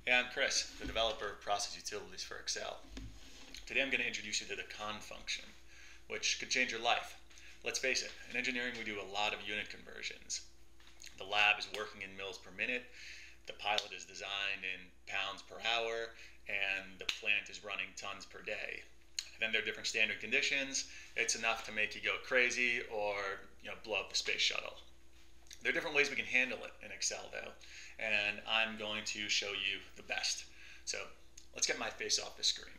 Hey, I'm Chris, the developer of process utilities for Excel. Today I'm going to introduce you to the CONV function, which could change your life. Let's face it, in engineering we do a lot of unit conversions. The lab is working in mils per minute, the pilot is designed in pounds per hour, and the plant is running tons per day. And then there are different standard conditions. It's enough to make you go crazy or blow up the space shuttle. There are different ways we can handle it in Excel though, and I'm going to show you the best. So let's get my face off the screen.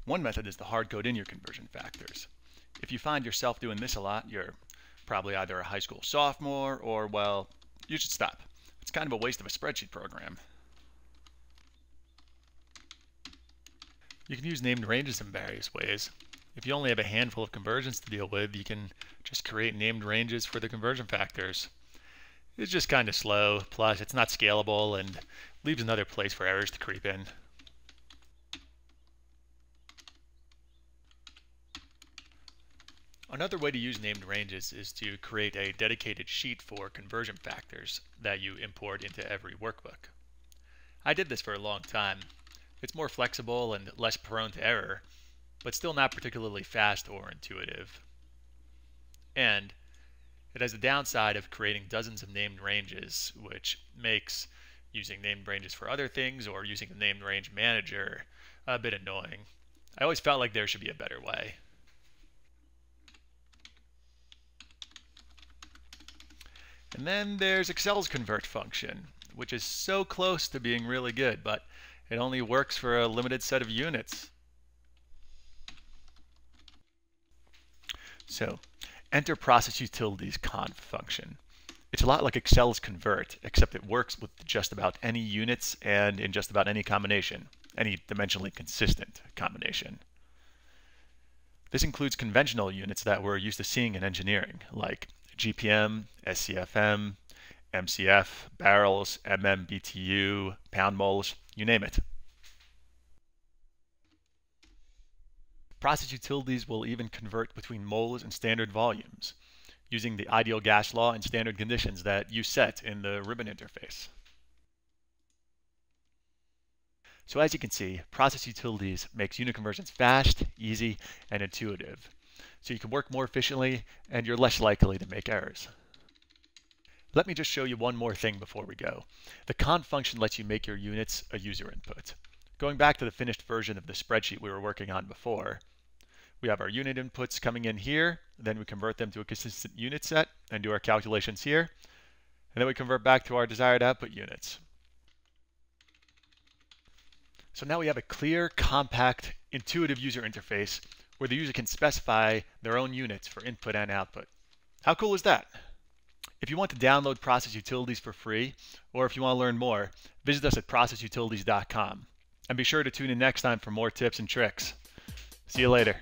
One method is to hard code in your conversion factors. If you find yourself doing this a lot, you're probably either a high school sophomore or, well, you should stop. It's kind of a waste of a spreadsheet program. You can use named ranges in various ways. If you only have a handful of conversions to deal with, you can just create named ranges for the conversion factors. It's just kind of slow, plus it's not scalable and leaves another place for errors to creep in. Another way to use named ranges is to create a dedicated sheet for conversion factors that you import into every workbook. I did this for a long time. It's more flexible and less prone to error, but still not particularly fast or intuitive. And it has the downside of creating dozens of named ranges, which makes using named ranges for other things or using the named range manager a bit annoying. I always felt like there should be a better way. And then there's Excel's convert function, which is so close to being really good, but it only works for a limited set of units. So, enter process utilities conv function. It's a lot like Excel's convert, except it works with just about any units and in just about any combination, any dimensionally consistent combination. This includes conventional units that we're used to seeing in engineering, like GPM, SCFM, MCF, barrels, BTU, pound moles, you name it. Process utilities will even convert between moles and standard volumes, using the ideal gas law and standard conditions that you set in the ribbon interface. So as you can see, process utilities makes unit conversions fast, easy, and intuitive. So you can work more efficiently and you're less likely to make errors. Let me just show you one more thing before we go. The conv function lets you make your units a user input. Going back to the finished version of the spreadsheet we were working on before, we have our unit inputs coming in here, then we convert them to a consistent unit set and do our calculations here, and then we convert back to our desired output units. So now we have a clear, compact, intuitive user interface where the user can specify their own units for input and output. How cool is that? If you want to download Process Utilities for free, or if you want to learn more, visit us at processutilities.com. And be sure to tune in next time for more tips and tricks. See you later.